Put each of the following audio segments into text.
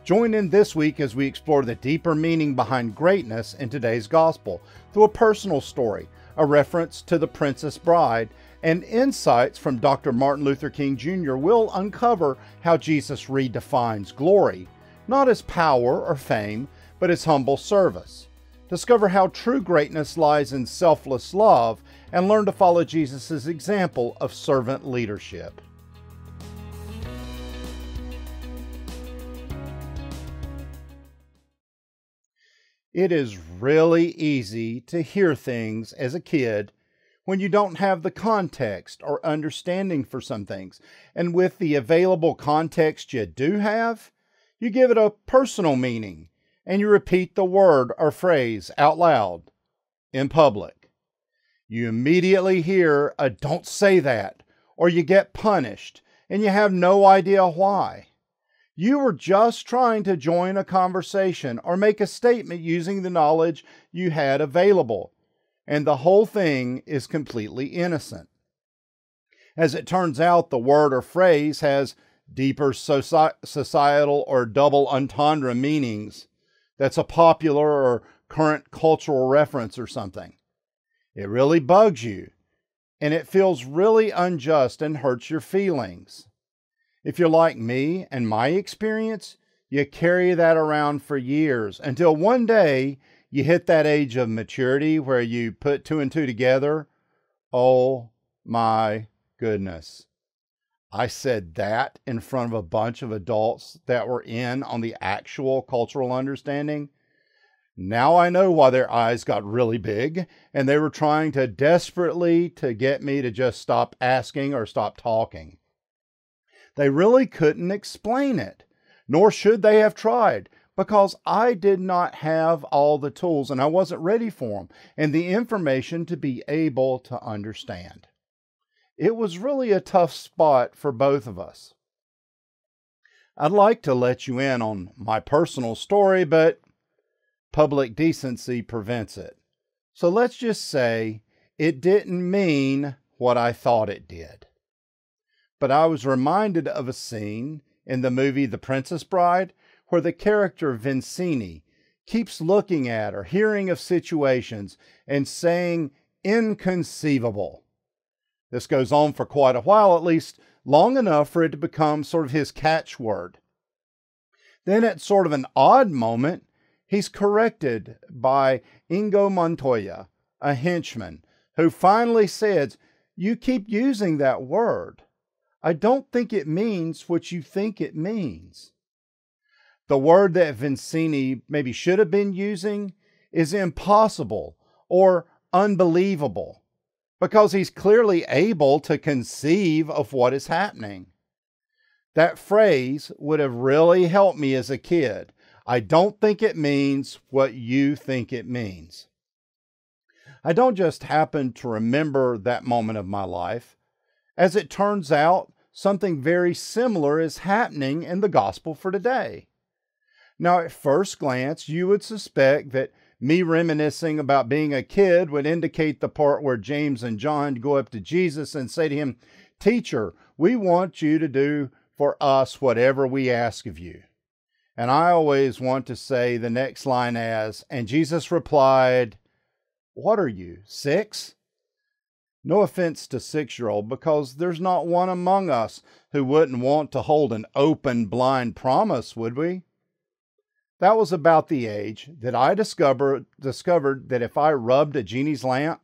Join in this week as we explore the deeper meaning behind greatness in today's gospel through a personal story, a reference to the Princess Bride, and insights from Dr. Martin Luther King Jr. will uncover how Jesus redefines glory, not as power or fame, but as humble service. Discover how true greatness lies in selfless love and learn to follow Jesus' example of servant leadership. It is really easy to hear things as a kid when you don't have the context or understanding for some things. And with the available context you do have, you give it a personal meaning and you repeat the word or phrase out loud in public. You immediately hear a "don't say that," or you get punished and you have no idea why. You were just trying to join a conversation or make a statement using the knowledge you had available, and the whole thing is completely innocent. As it turns out, the word or phrase has deeper societal or double entendre meanings. That's a popular or current cultural reference or something. It really bugs you, and it feels really unjust and hurts your feelings. If you're like me and my experience, you carry that around for years until one day you hit that age of maturity where you put two and two together. Oh my goodness. I said that in front of a bunch of adults that were in on the actual cultural understanding. Now I know why their eyes got really big and they were trying to desperately to get me to just stop asking or stop talking. They really couldn't explain it, nor should they have tried, because I did not have all the tools and I wasn't ready for them and the information to be able to understand. It was really a tough spot for both of us. I'd like to let you in on my personal story, but public decency prevents it. So let's just say it didn't mean what I thought it did. But I was reminded of a scene in the movie The Princess Bride where the character Vincini keeps looking at or hearing of situations and saying inconceivable. This goes on for quite a while, at least long enough for it to become sort of his catchword. Then at sort of an odd moment, he's corrected by Inigo Montoya, a henchman, who finally says, "You keep using that word. I don't think it means what you think it means." The word that Vincini maybe should have been using is impossible or unbelievable, because he's clearly able to conceive of what is happening. That phrase would have really helped me as a kid. I don't think it means what you think it means. I don't just happen to remember that moment of my life. As it turns out, something very similar is happening in the gospel for today. Now, at first glance, you would suspect that me reminiscing about being a kid would indicate the part where James and John go up to Jesus and say to him, "Teacher, we want you to do for us whatever we ask of you." And I always want to say the next line as, "And Jesus replied, 'What are you, 6?'" No offense to 6-year-old, because there's not one among us who wouldn't want to hold an open, blind promise, would we? That was about the age that I discovered that if I rubbed a genie's lamp,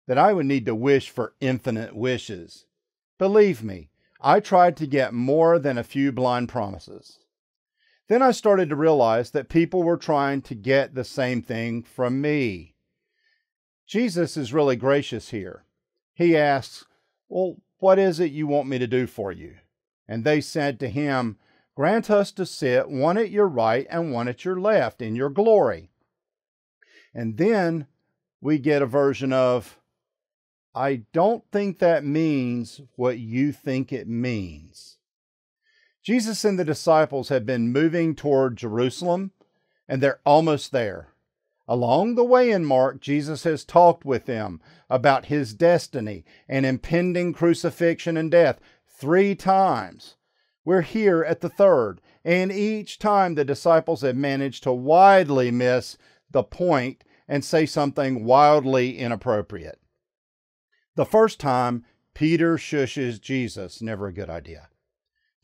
that I would need to wish for infinite wishes. Believe me, I tried to get more than a few blind promises. Then I started to realize that people were trying to get the same thing from me. Jesus is really gracious here. He asks, "Well, what is it you want me to do for you?" And they said to him, "Grant us to sit one at your right and one at your left in your glory." And then we get a version of, "I don't think that means what you think it means." Jesus and the disciples have been moving toward Jerusalem, and they're almost there. Along the way in Mark, Jesus has talked with them about his destiny and impending crucifixion and death 3 times. We're here at the third, And each time the disciples had managed to widely miss the point and say something wildly inappropriate. The first time, Peter shushes Jesus. Never a good idea.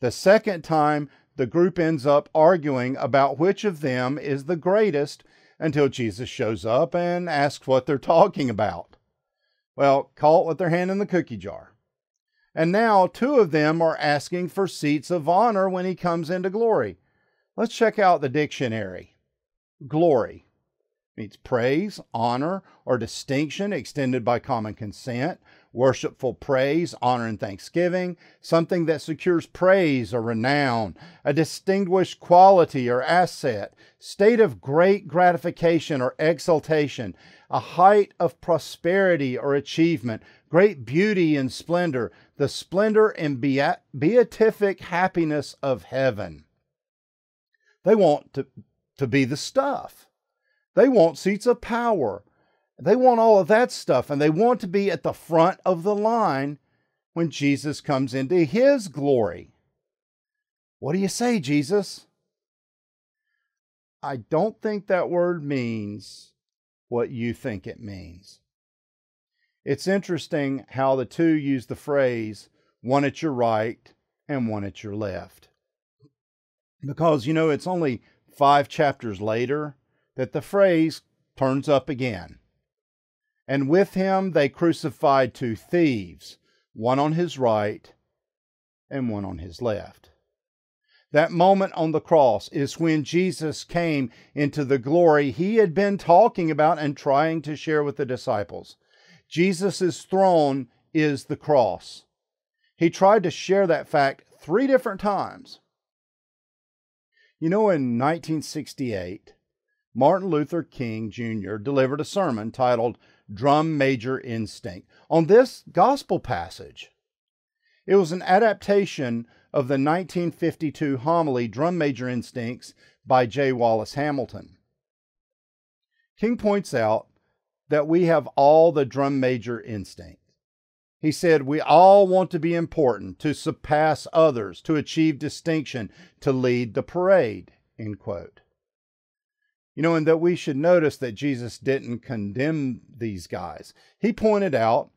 The second time, the group ends up arguing about which of them is the greatest until Jesus shows up and asks what they're talking about. Well, caught with their hand in the cookie jar. And now two of them are asking for seats of honor when he comes into glory. Let's check out the dictionary. Glory means praise, honor, or distinction extended by common consent, worshipful praise, honor, and thanksgiving, something that secures praise or renown, a distinguished quality or asset, state of great gratification or exaltation, a height of prosperity or achievement, great beauty and splendor, the splendor and beatific happiness of heaven. They want to be the stuff. They want seats of power. They want all of that stuff, and they want to be at the front of the line when Jesus comes into his glory. What do you say, Jesus? I don't think that word means what you think it means. It's interesting how the two use the phrase, one at your right and one at your left. Because, it's only 5 chapters later that the phrase turns up again. And with him they crucified 2 thieves, one on his right and one on his left. That moment on the cross is when Jesus came into the glory he had been talking about and trying to share with the disciples. Jesus' throne is the cross. He tried to share that fact 3 different times. In 1968, Martin Luther King Jr. delivered a sermon titled Drum Major Instinct on this gospel passage. It was an adaptation of the 1952 homily Drum Major Instincts by J. Wallace Hamilton. King points out that we have all the drum major instinct. He said, we all want to be important, to surpass others, to achieve distinction, to lead the parade, end quote. And that we should notice that Jesus didn't condemn these guys. He pointed out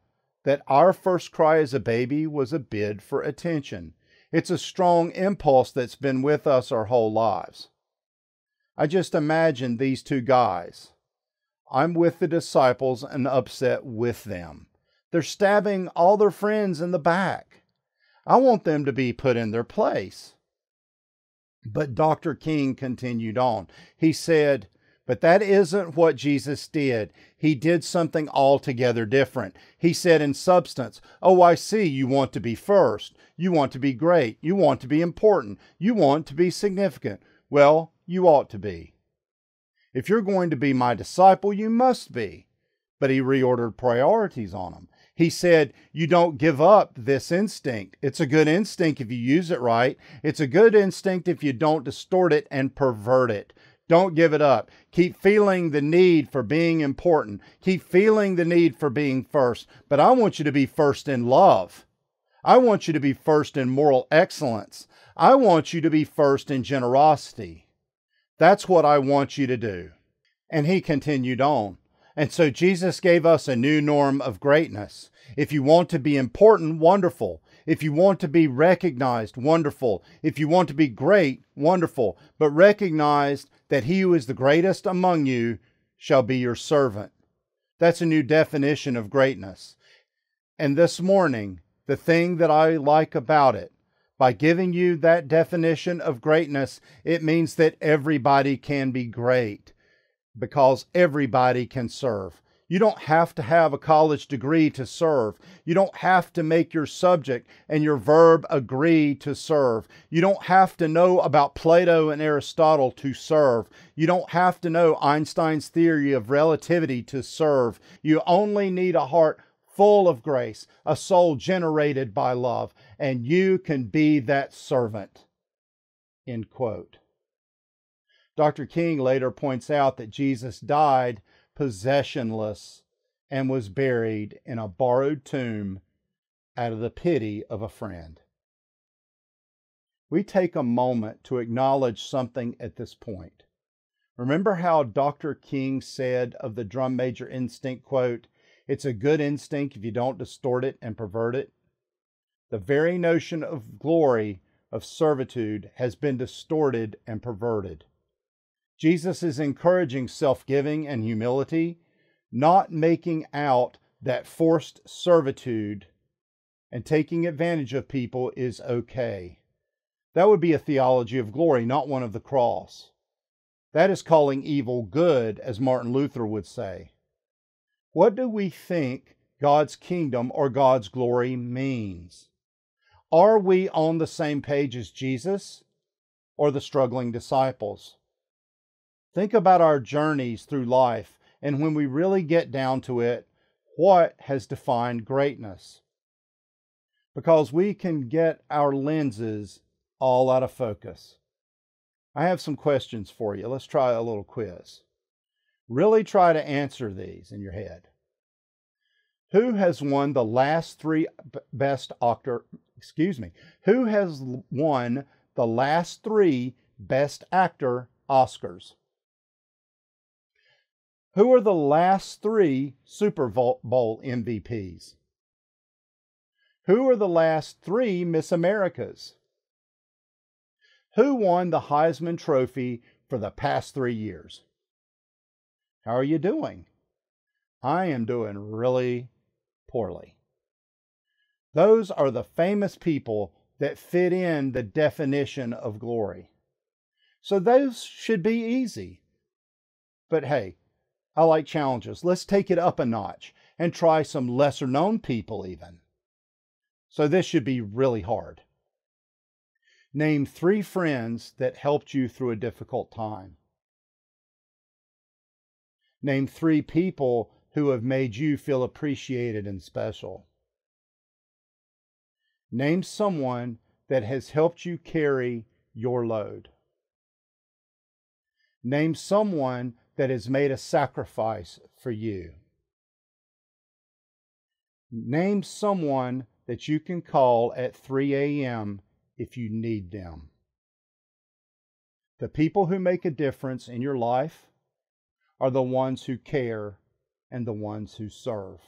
that our first cry as a baby was a bid for attention. It's a strong impulse that's been with us our whole lives. I just imagine these 2 guys. I'm with the disciples and upset with them. They're stabbing all their friends in the back. I want them to be put in their place. But Dr. King continued on. He said, but that isn't what Jesus did. He did something altogether different. He said in substance, oh, I see you want to be first. You want to be great. You want to be important. You want to be significant. Well, you ought to be. If you're going to be my disciple, you must be. But he reordered priorities on them. He said, you don't give up this instinct. It's a good instinct if you use it right. It's a good instinct if you don't distort it and pervert it. Don't give it up. Keep feeling the need for being important. Keep feeling the need for being first. But I want you to be first in love. I want you to be first in moral excellence. I want you to be first in generosity. That's what I want you to do. And he continued on. And so Jesus gave us a new norm of greatness. If you want to be important, wonderful. If you want to be recognized, wonderful. If you want to be great, wonderful. But recognize that he who is the greatest among you shall be your servant. That's a new definition of greatness. And this morning, the thing that I like about it, by giving you that definition of greatness, it means that everybody can be great. Because everybody can serve. You don't have to have a college degree to serve. You don't have to make your subject and your verb agree to serve. You don't have to know about Plato and Aristotle to serve. You don't have to know Einstein's theory of relativity to serve. You only need a heart full of grace, a soul generated by love, and you can be that servant. End quote. Dr. King later points out that Jesus died possessionless and was buried in a borrowed tomb out of the pity of a friend. we take a moment to acknowledge something at this point. Remember how Dr. King said of the drum major instinct, quote, "It's a good instinct if you don't distort it and pervert it." The very notion of glory, of servitude, has been distorted and perverted. Jesus is encouraging self-giving and humility, not making out that forced servitude and taking advantage of people is okay. That would be a theology of glory, not one of the cross. That is calling evil good, as Martin Luther would say. What do we think God's kingdom or God's glory means? Are we on the same page as Jesus or the struggling disciples? Think about our journeys through life, and when we really get down to it, what has defined greatness? Because we can get our lenses all out of focus. I have some questions for you. Let's try a little quiz. Really try to answer these in your head. Who has won the last three Best Actor Oscars? Who are the last three Super Bowl MVPs? Who are the last three Miss Americas? Who won the Heisman Trophy for the past 3 years? How are you doing? I am doing really poorly. Those are the famous people that fit in the definition of glory. So those should be easy. But hey, I like challenges. Let's take it up a notch and try some lesser known people even. So this should be really hard. Name 3 friends that helped you through a difficult time. Name 3 people who have made you feel appreciated and special. Name someone that has helped you carry your load. Name someone that has made a sacrifice for you. Name someone that you can call at 3 a.m. if you need them. The people who make a difference in your life are the ones who care and the ones who serve.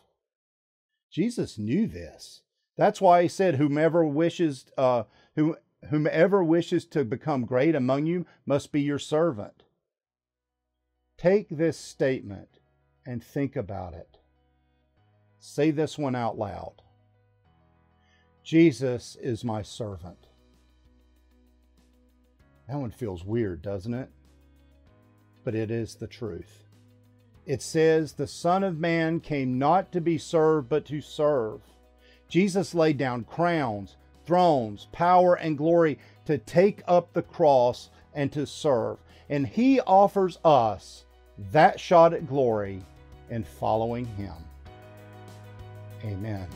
Jesus knew this. That's why he said, whomever wishes to become great among you must be your servant. Take this statement and think about it. Say this one out loud. Jesus is my servant. That one feels weird, doesn't it? But it is the truth. It says, the Son of Man came not to be served, but to serve. Jesus laid down crowns, thrones, power, and glory to take up the cross and to serve. And he offers us that shot at glory in following him. Amen.